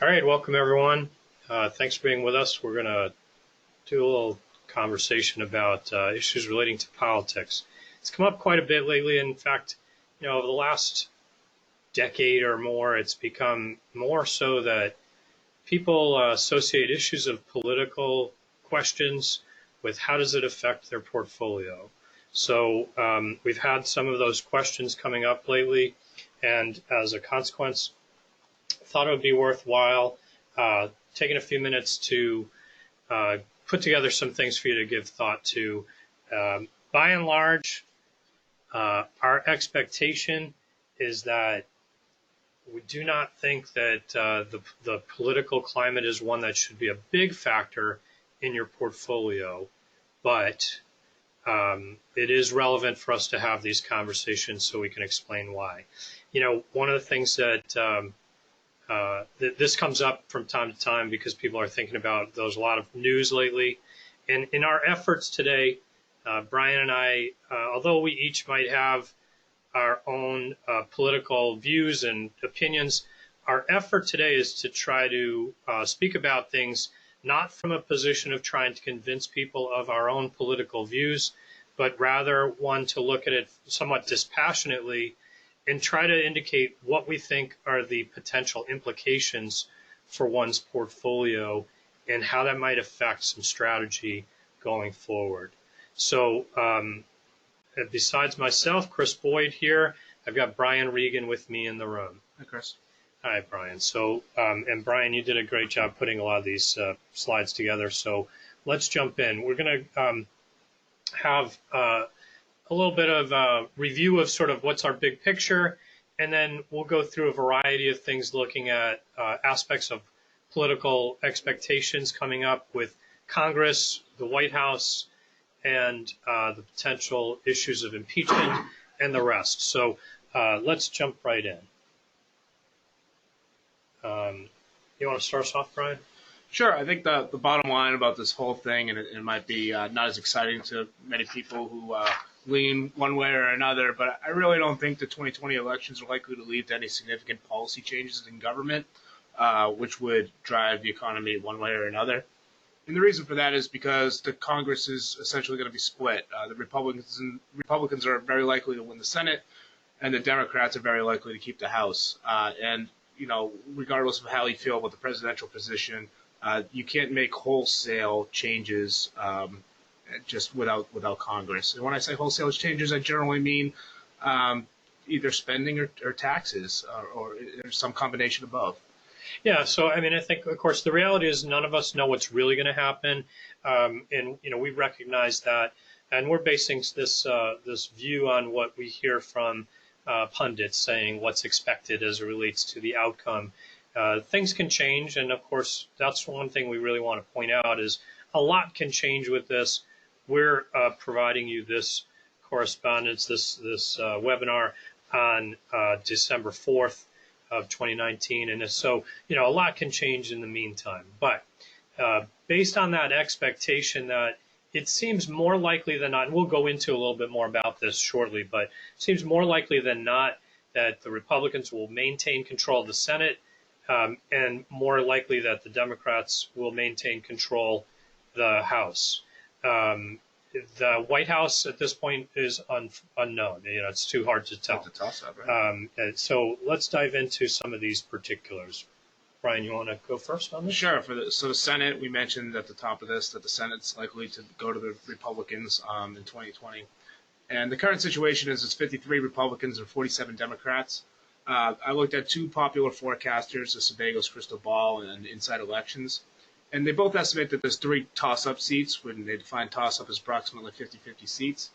All right, welcome everyone. Thanks for being with us. We're going to do a little conversation about issues relating to politics. It's come up quite a bit lately. In fact, over the last decade or more, it's become more so that people associate issues of political questions with how does it affect their portfolio. So we've had some of those questions coming up lately, and as a consequence, thought it would be worthwhile taking a few minutes to put together some things for you to give thought to. By and large, our expectation is that we do not think that the political climate is one that should be a big factor in your portfolio, but it is relevant for us to have these conversations so we can explain why. One of the things that this comes up from time to time because people are thinking about there's a lot of news lately. And in our efforts today, Brian and I, although we each might have our own political views and opinions, our effort today is to try to speak about things not from a position of trying to convince people of our own political views, but rather one to look at it somewhat dispassionately and try to indicate what we think are the potential implications for one's portfolio and how that might affect some strategy going forward. So besides myself, Chris Boyd here, I've got Brian Regan with me in the room. Hi, Chris. Hi, Brian. So, and Brian, you did a great job putting a lot of these slides together. So let's jump in. We're going to have a little bit of a review of sort of what's our big picture, and then we'll go through a variety of things looking at aspects of political expectations coming up with Congress, the White House, and the potential issues of impeachment and the rest. So let's jump right in. You want to start us off, Brian? Sure. I think the bottom line about this whole thing, and it might be not as exciting to many people who lean one way or another, but I really don't think the 2020 elections are likely to lead to any significant policy changes in government, which would drive the economy one way or another. And the reason for that is because the Congress is essentially going to be split. The Republicans are very likely to win the Senate, and the Democrats are very likely to keep the House. And regardless of how you feel about the presidential position, you can't make wholesale changes just without Congress. And when I say wholesale changes, I generally mean either spending or taxes or some combination of both. Yeah, so I mean, I think, of course, the reality is none of us know what's really going to happen, and we recognize that, and we're basing this view on what we hear from pundits saying what's expected as it relates to the outcome. Things can change, and of course, that's one thing we really want to point out is a lot can change with this. We're providing you this correspondence, this webinar on December 4th of 2019, and so a lot can change in the meantime. But based on that expectation that it seems more likely than not, and we'll go into a little bit more about this shortly, but it seems more likely than not that the Republicans will maintain control of the Senate, and more likely that the Democrats will maintain control the House. The White House at this point is unknown. It's too hard to tell. It's a toss-up, right? So let's dive into some of these particulars. Brian, you want to go first on this? Sure. So the Senate, we mentioned at the top of this that the Senate's likely to go to the Republicans in 2020. And the current situation is it's 53 Republicans and 47 Democrats. I looked at two popular forecasters, the Sebago's Crystal Ball and Inside Elections, and they both estimate that there's 3 toss-up seats, when they define toss-up as approximately 50-50 seats.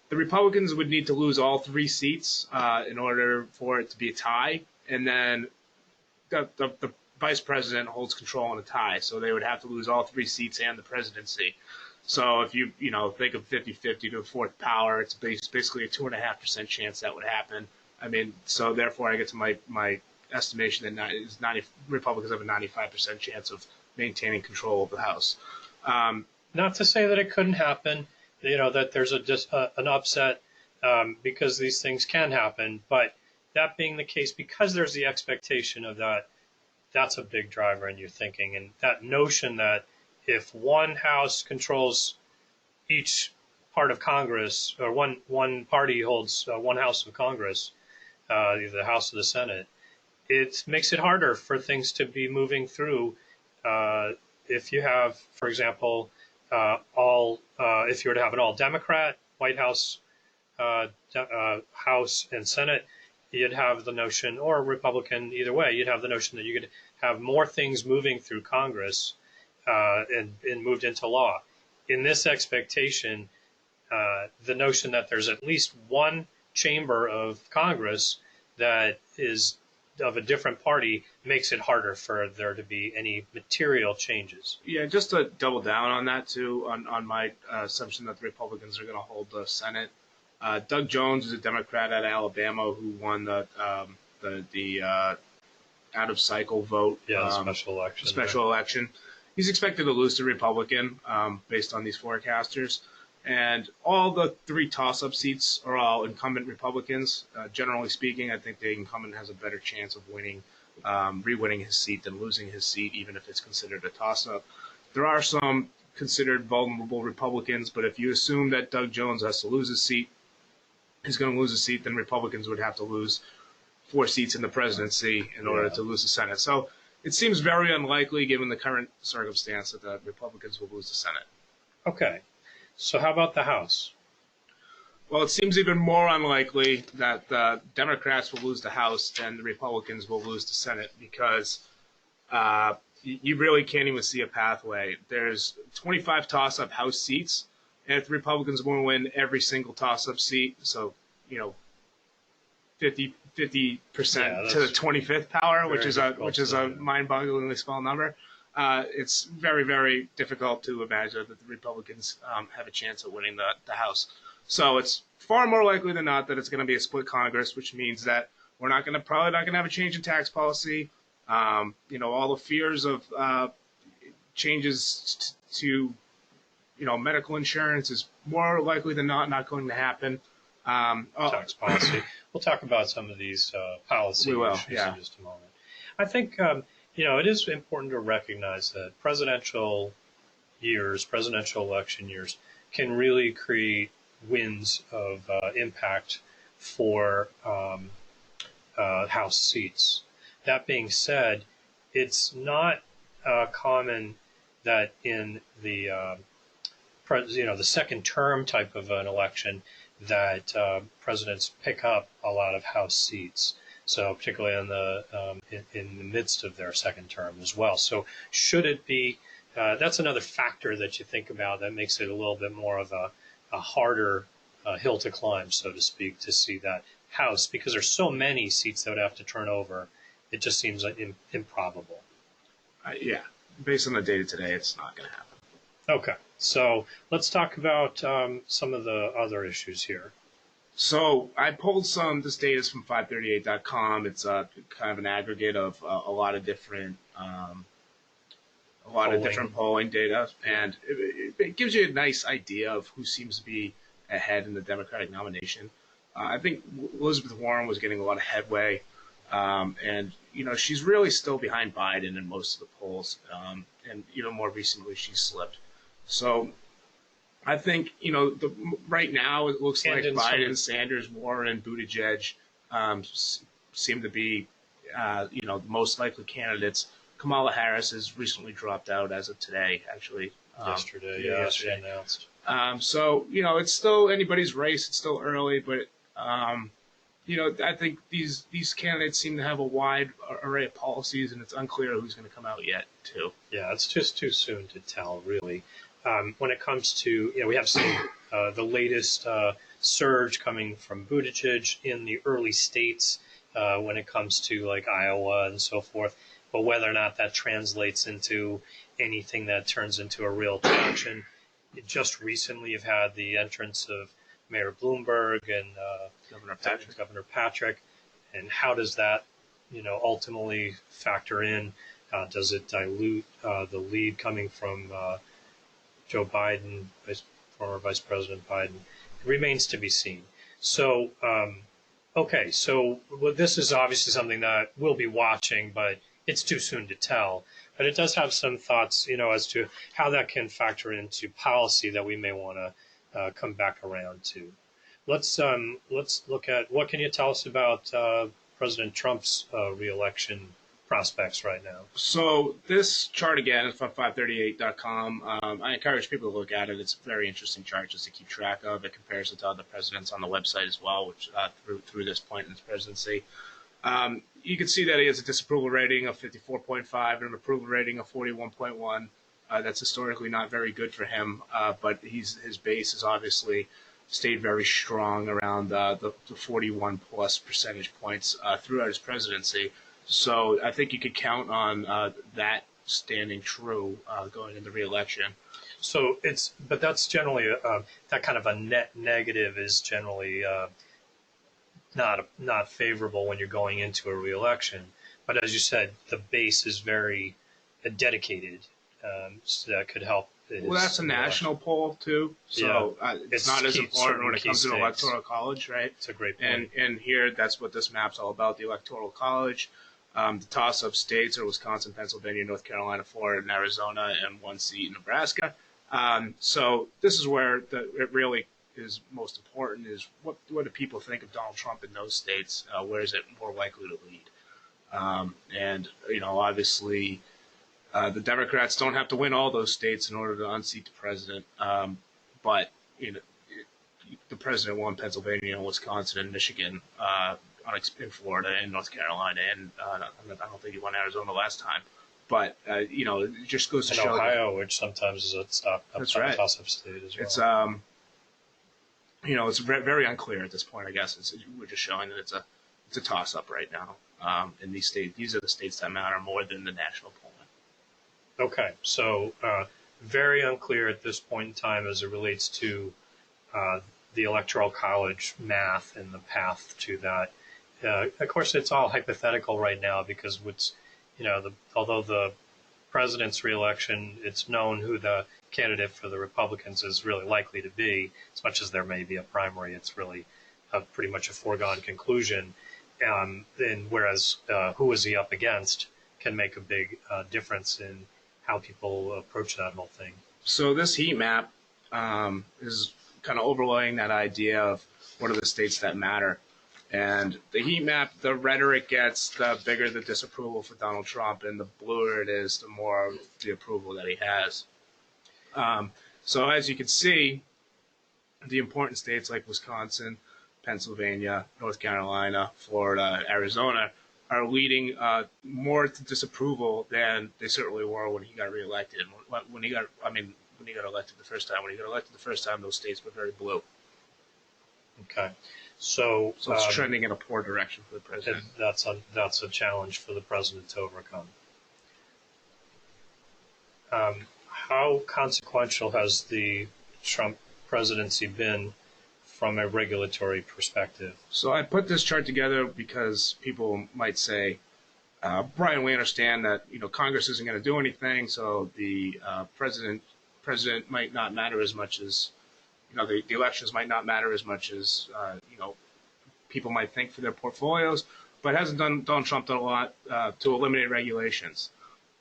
The Republicans would need to lose all 3 seats in order for it to be a tie, and then the vice president holds control in a tie, so they would have to lose all 3 seats and the presidency. So if you think of 50-50 to a fourth power, it's basically a 2.5% chance that would happen. I mean, so therefore I get to my estimation that Republicans have a 95% chance of maintaining control of the House. Not to say that it couldn't happen, that there's an upset because these things can happen. But that being the case, because there's the expectation of that that's a big driver in your thinking. And that notion that if one house controls each part of Congress, or one party holds one house of Congress, either the House or the Senate, it makes it harder for things to be moving through. If you have, for example, if you were to have an all Democrat White House, House and Senate, you'd have the notion, or Republican, either way, you'd have the notion that you could have more things moving through Congress and moved into law. In this expectation, the notion that there's at least one chamber of Congress that is of a different party makes it harder for there to be any material changes. Yeah, just to double down on that too, on my assumption that the Republicans are going to hold the Senate. Doug Jones is a Democrat out of Alabama who won the out of cycle vote. Yeah, special election. Special election. He's expected to lose to Republican based on these forecasters. And all the three toss-up seats are all incumbent Republicans. Generally speaking, I think the incumbent has a better chance of winning, re-winning his seat than losing his seat, even if it's considered a toss-up. There are some considered vulnerable Republicans, but if you assume that Doug Jones has to lose his seat, he's going to lose his seat, then Republicans would have to lose 4 seats in the presidency in order to lose the Senate. So it seems very unlikely, given the current circumstance, that the Republicans will lose the Senate. Okay. So how about the House? Well, it seems even more unlikely that the Democrats will lose the House than the Republicans will lose the Senate, because you really can't even see a pathway. There's 25 toss-up House seats, and if the Republicans want to win every single toss-up seat, so 50% to the 25th power, which is a mind-bogglingly small number. It's very, very difficult to imagine that the Republicans have a chance at winning the House. So it's far more likely than not that it's going to be a split Congress, which means that we're probably not going to have a change in tax policy. All the fears of changes to medical insurance is more likely than not going to happen. Tax policy. We'll talk about some of these policy issues in just a moment. I think it is important to recognize that presidential election years, can really create winds of impact for House seats. That being said, it's not common that in the the second term type of an election that presidents pick up a lot of House seats. So particularly in the midst of their second term as well. So should it be, that's another factor that you think about that makes it a little bit more of a harder hill to climb, so to speak, to see that House, because there's so many seats that would have to turn over. It just seems like improbable. Based on the data today, it's not going to happen. Okay, so let's talk about some of the other issues here. So I pulled this data is from 538.com. It's kind of an aggregate of a lot of different polling data, and it gives you a nice idea of who seems to be ahead in the Democratic nomination. I think Elizabeth Warren was getting a lot of headway, and she's really still behind Biden in most of the polls, and even more recently she slipped. So I think, right now it looks like Biden, Sanders, Warren, Buttigieg seem to be, the most likely candidates. Kamala Harris has recently dropped out as of today, actually. Yesterday announced. So, it's still anybody's race. It's still early, but, I think these candidates seem to have a wide array of policies, and it's unclear who's going to come out yet, too. Yeah, it's just too soon to tell, really. When it comes to, we have seen the latest surge coming from Buttigieg in the early states when it comes to like Iowa and so forth. But whether or not that translates into anything that turns into a real traction, just recently you've had the entrance of Mayor Bloomberg and Governor Patrick, and how does that, ultimately factor in? Does it dilute the lead coming from Joe Biden, former Vice President Biden? It remains to be seen. So, so this is obviously something that we'll be watching, but it's too soon to tell. But it does have some thoughts, as to how that can factor into policy that we may want to come back around to. Let's look at what can you tell us about President Trump's reelection prospects right now. So this chart again is from 538.com. I encourage people to look at it. It's a very interesting chart just to keep track of. It compares it to other presidents on the website as well, which through this point in his presidency. You can see that he has a disapproval rating of 54.5 and an approval rating of 41.1. That's historically not very good for him, but his base has obviously stayed very strong around the 41 plus percentage points throughout his presidency. So I think you could count on that standing true going into re-election. So but that's generally that kind of a net negative is generally not favorable when you're going into a re-election. But as you said, the base is very dedicated, so that could help. Well, that's a national poll too, so it's not as important when it comes to the electoral college, right? It's a great point. And here, that's what this map's all about: the electoral college. The toss-up states are Wisconsin, Pennsylvania, North Carolina, Florida, and Arizona, and one seat in Nebraska. So this is where it really is most important: is what do people think of Donald Trump in those states? Where is it more likely to lead? And obviously. The Democrats don't have to win all those states in order to unseat the president, but the president won Pennsylvania, Wisconsin, and Michigan, in Florida and North Carolina, and I don't think he won Arizona last time. But it just goes to show Ohio, which sometimes is a toss-up state as well. It's very unclear at this point. I guess we're just showing that it's a toss-up right now. In these states, these are the states that matter more than the national polling. Okay, so very unclear at this point in time as it relates to the Electoral College math and the path to that. Of course, it's all hypothetical right now because although the president's reelection, it's known who the candidate for the Republicans is really likely to be. As much as there may be a primary, it's really pretty much a foregone conclusion. And whereas who is he up against can make a big difference in how people approach that whole thing. So this heat map is kind of overlaying that idea of what are the states that matter. And the heat map, the redder it gets, the bigger the disapproval for Donald Trump, and the bluer it is, the more the approval that he has. So as you can see, the important states like Wisconsin, Pennsylvania, North Carolina, Florida, Arizona are leading more to disapproval than they certainly were when he got reelected. When he got elected the first time. When he got elected the first time, those states were very blue. Okay, so it's trending in a poor direction for the president. That's a challenge for the president to overcome. How consequential has the Trump presidency been from a regulatory perspective? So I put this chart together because people might say, Brian, we understand that Congress isn't going to do anything, so the president might not matter as much as the elections might not matter as much as people might think for their portfolios. But hasn't Donald Trump done a lot to eliminate regulations?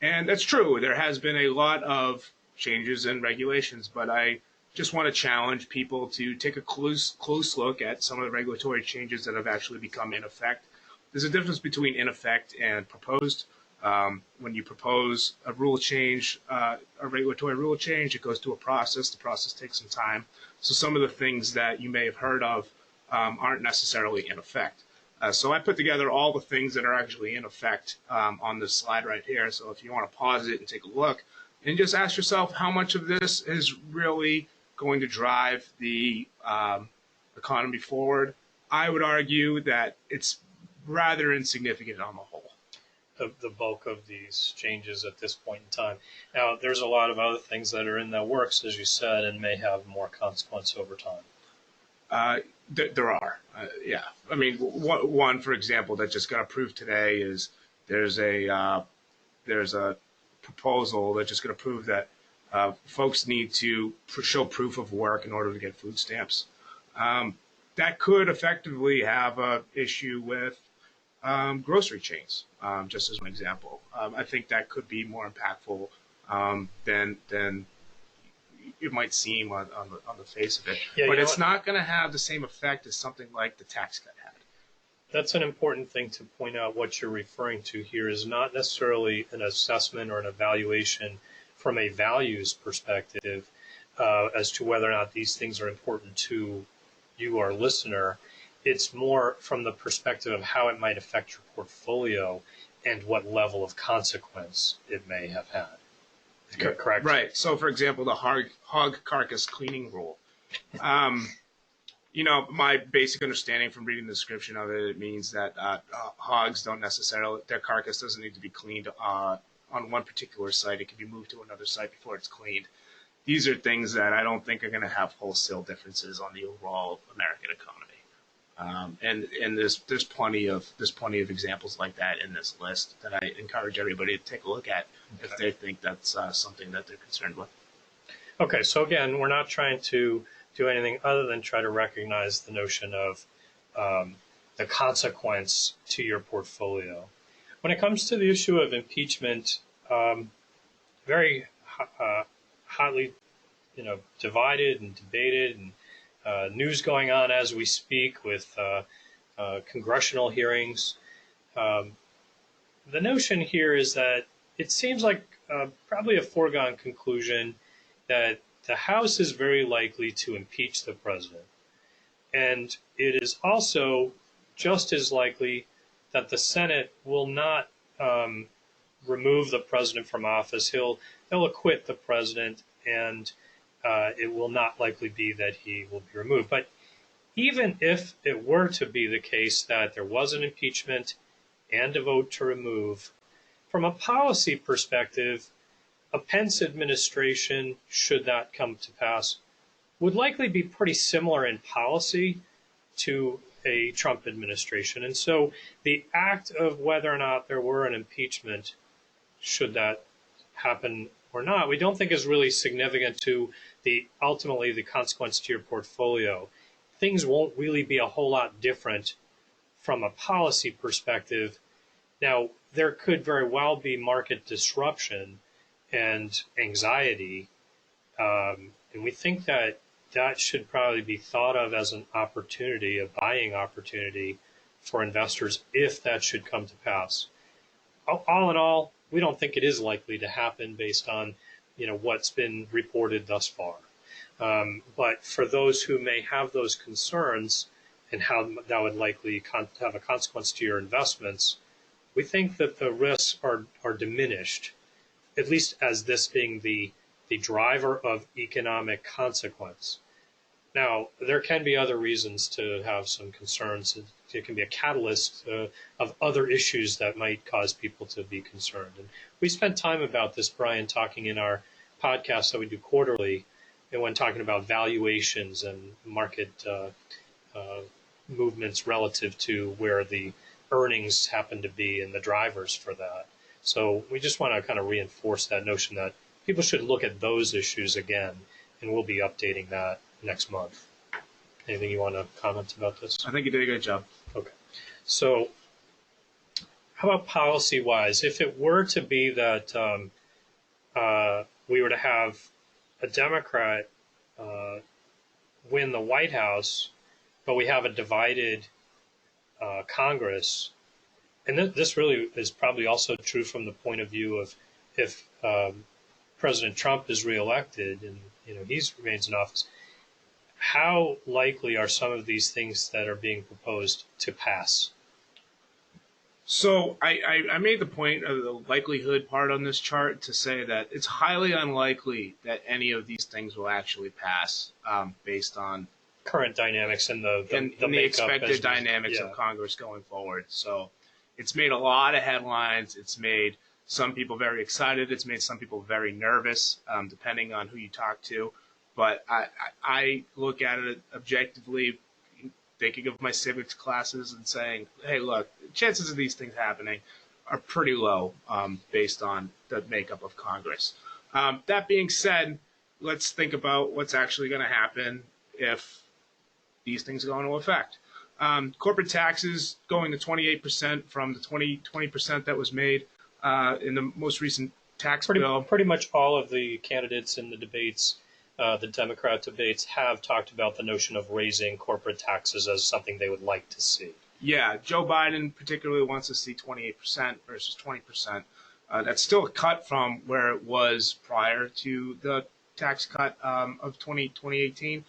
And that's true. There has been a lot of changes in regulations, but I just want to challenge people to take a close look at some of the regulatory changes that have actually become in effect. There's a difference between in effect and proposed. When you propose a rule change, a regulatory rule change, it goes through a process. The process takes some time. So some of the things that you may have heard of aren't necessarily in effect. So I put together all the things that are actually in effect on this slide right here. So if you want to pause it and take a look and just ask yourself how much of this is really going to drive the economy forward, I would argue that it's rather insignificant on the whole. The bulk of these changes at this point in time. Now, there's a lot of other things that are in the works, as you said, and may have more consequence over time. There are, yeah. I mean, one, for example, that just got approved today is there's a proposal that just got approved that folks need to show proof of work in order to get food stamps. That could effectively have an issue with grocery chains, just as an example. I think that could be more impactful than it might seem on the face of it. Yeah, but it's not going to have the same effect as something like the tax cut had. That's an important thing to point out. What you're referring to here is not necessarily an assessment or an evaluation from a values perspective as to whether or not these things are important to you, our listener. It's more from the perspective of how it might affect your portfolio and what level of consequence it may have had. Correct? Right. So, for example, the hog carcass cleaning rule. My basic understanding from reading the description of it means that hogs don't necessarily, their carcass doesn't need to be cleaned on one particular site. It can be moved to another site before it's cleaned. These are things that I don't think are going to have wholesale differences on the overall American economy. And there's plenty of examples like that in this list that I encourage everybody to take a look at if they think that's something that they're concerned with. Okay, so again, we're not trying to do anything other than try to recognize the notion of the consequence to your portfolio. When it comes to the issue of impeachment, very hotly, divided and debated, and news going on as we speak with congressional hearings. The notion here is that it seems like probably a foregone conclusion that the House is very likely to impeach the president. And it is also just as likely that the Senate will not remove the president from office. They'll acquit the president, and it will not likely be that he will be removed. But even if it were to be the case that there was an impeachment and a vote to remove, from a policy perspective, a Pence administration, should that come to pass, would likely be pretty similar in policy to a Trump administration. And so the act of whether or not there were an impeachment, should that happen or not, we don't think is really significant to ultimately the consequence to your portfolio. Things won't really be a whole lot different from a policy perspective. Now, there could very well be market disruption and anxiety, and we think that that should probably be thought of as an opportunity, a buying opportunity for investors if that should come to pass. All in all, we don't think it is likely to happen based on what's been reported thus far. But for those who may have those concerns and how that would likely have a consequence to your investments, we think that the risks are diminished, at least as this being the driver of economic consequence. Now, there can be other reasons to have some concerns. It can be a catalyst of other issues that might cause people to be concerned. And we spent time about this, Brian, talking in our podcast that we do quarterly, and when talking about valuations and market movements relative to where the earnings happen to be and the drivers for that. So we just want to kind of reinforce that notion that people should look at those issues again, and we'll be updating that next month. Anything you want to comment about this? I think you did a good job. Okay. So how about policy-wise? If it were to be that we were to have a Democrat win the White House, but we have a divided Congress, and this really is probably also true from the point of view of if President Trump is reelected and he remains in office, how likely are some of these things that are being proposed to pass? So I made the point of the likelihood part on this chart to say that it's highly unlikely that any of these things will actually pass based on current dynamics and the expected dynamics of Congress going forward. So it's made a lot of headlines. It's made some people very excited. It's made some people very nervous, depending on who you talk to. But I look at it objectively, thinking of my civics classes and saying, hey, look, chances of these things happening are pretty low based on the makeup of Congress. That being said, let's think about what's actually going to happen if these things go into effect. Corporate taxes going to 28% from the 20% that was made in the most recent tax bill. Pretty much all of the candidates in the debates, the Democrat debates, have talked about the notion of raising corporate taxes as something they would like to see. Yeah, Joe Biden particularly wants to see 28% versus 20%. That's still a cut from where it was prior to the tax cut of 2018.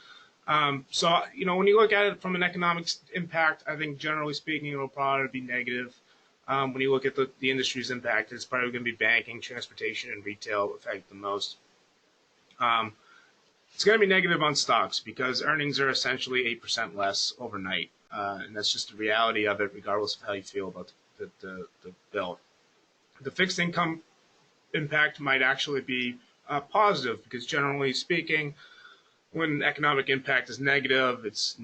So, when you look at it from an economic impact, I think generally speaking, it'll probably be negative. When you look at the industry's impact, it's probably going to be banking, transportation, and retail affected the most. It's going to be negative on stocks because earnings are essentially 8% less overnight. And that's just the reality of it, regardless of how you feel about the bill. The fixed income impact might actually be positive because generally speaking, when economic impact is negative, it's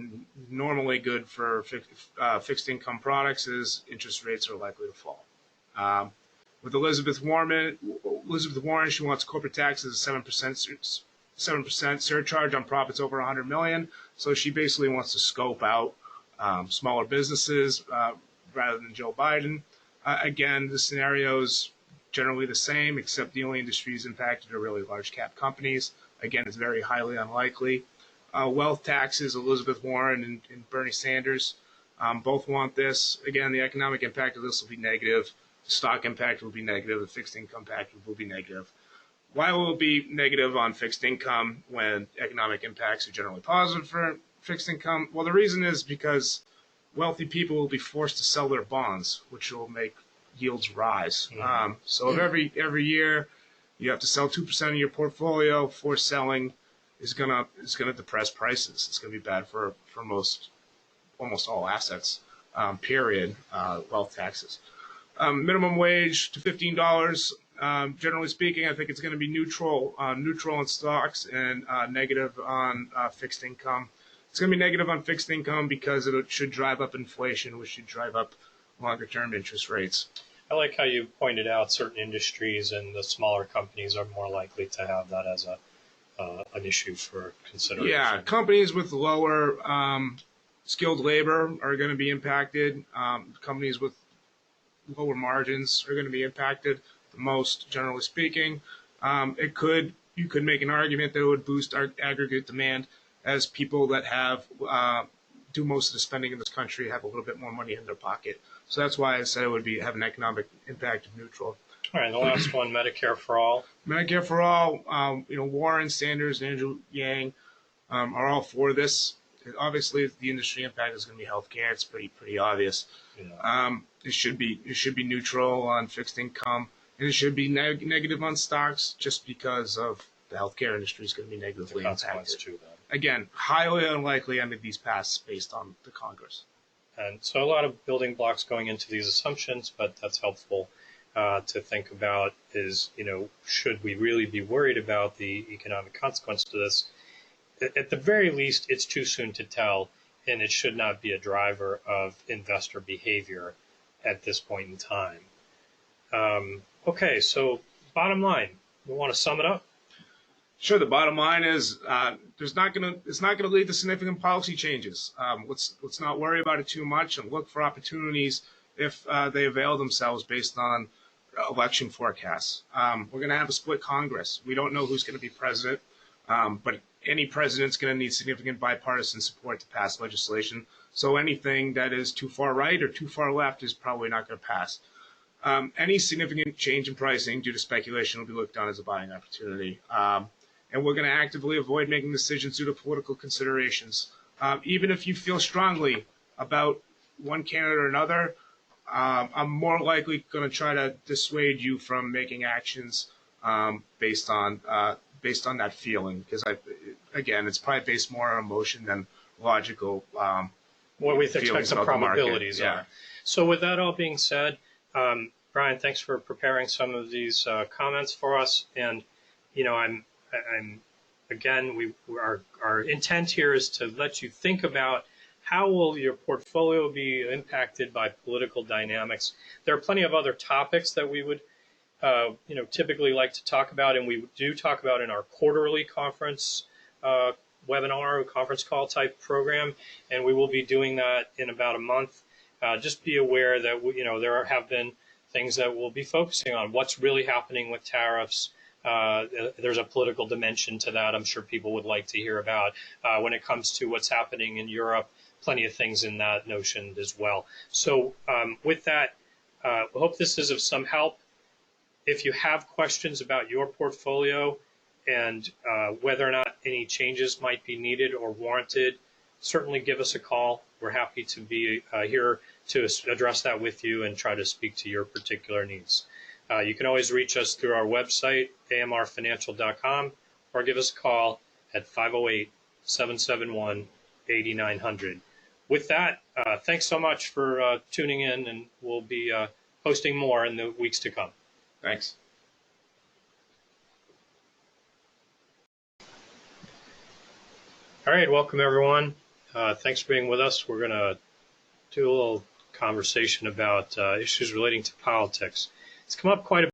normally good for fixed income products as interest rates are likely to fall. With Elizabeth Warren, she wants corporate taxes at 7% surcharge on profits over 100 million. So she basically wants to scope out smaller businesses rather than Joe Biden. Again, the scenario is generally the same, except the only industries impacted are really large cap companies. Again, it's very highly unlikely. Wealth taxes, Elizabeth Warren and Bernie Sanders both want this. Again, the economic impact of this will be negative. The stock impact will be negative. The fixed income impact will be negative. Why will it be negative on fixed income when economic impacts are generally positive for fixed income? Well, the reason is because wealthy people will be forced to sell their bonds, which will make yields rise. So if every year you have to sell 2% of your portfolio, forced selling is gonna depress prices. It's gonna be bad for almost all assets. Period. Wealth taxes. Minimum wage to $15. Generally speaking, I think it's going to be neutral in stocks and negative on fixed income. It's going to be negative on fixed income because it should drive up inflation, which should drive up longer-term interest rates. I like how you pointed out certain industries and the smaller companies are more likely to have that as an issue for consideration. Yeah, companies with lower skilled labor are going to be impacted. Companies with lower margins are going to be impacted the most, generally speaking. You could make an argument that it would boost our aggregate demand as people that have do most of the spending in this country have a little bit more money in their pocket. So that's why I said it would have an economic impact of neutral. All right, the last one, Medicare for all. Medicare for all. Warren, Sanders, and Andrew Yang are all for this. Obviously, the industry impact is going to be healthcare. It's pretty obvious. Yeah. It should be neutral on fixed income, and it should be negative on stocks just because of the healthcare industry is going to be negatively impacted. To that. Again, highly unlikely under these pass based on the Congress. And so a lot of building blocks going into these assumptions, but that's helpful to think about is, should we really be worried about the economic consequence to this? At the very least, it's too soon to tell, and it should not be a driver of investor behavior at this point in time. Okay, so bottom line, we want to sum it up? Sure. The bottom line is it's not going to lead to significant policy changes. Let's not worry about it too much and look for opportunities if they avail themselves based on election forecasts. We're going to have a split Congress. We don't know who's going to be president, but any president's going to need significant bipartisan support to pass legislation. So anything that is too far right or too far left is probably not going to pass. Any significant change in pricing due to speculation will be looked on as a buying opportunity. And we're going to actively avoid making decisions due to political considerations. Even if you feel strongly about one candidate or another, I'm more likely going to try to dissuade you from making actions based on that feeling, because again, it's probably based more on emotion than logical. What we expect the probabilities are. So with that all being said, Brian, thanks for preparing some of these comments for us. And our intent here is to let you think about how will your portfolio be impacted by political dynamics. There are plenty of other topics that we would typically like to talk about, and we do talk about in our quarterly conference webinar, conference call type program, and we will be doing that in about a month. Just be aware that there have been things that we'll be focusing on. What's really happening with tariffs? There's a political dimension to that I'm sure people would like to hear about. When it comes to what's happening in Europe, plenty of things in that notion as well. So with that, I hope this is of some help. If you have questions about your portfolio and whether or not any changes might be needed or warranted, certainly give us a call. We're happy to be here to address that with you and try to speak to your particular needs. You can always reach us through our website, amrfinancial.com, or give us a call at 508-771-8900. With that, thanks so much for tuning in, and we'll be posting more in the weeks to come. Thanks. All right, welcome everyone. Thanks for being with us. We're going to do a little conversation about issues relating to politics. It's come up quite a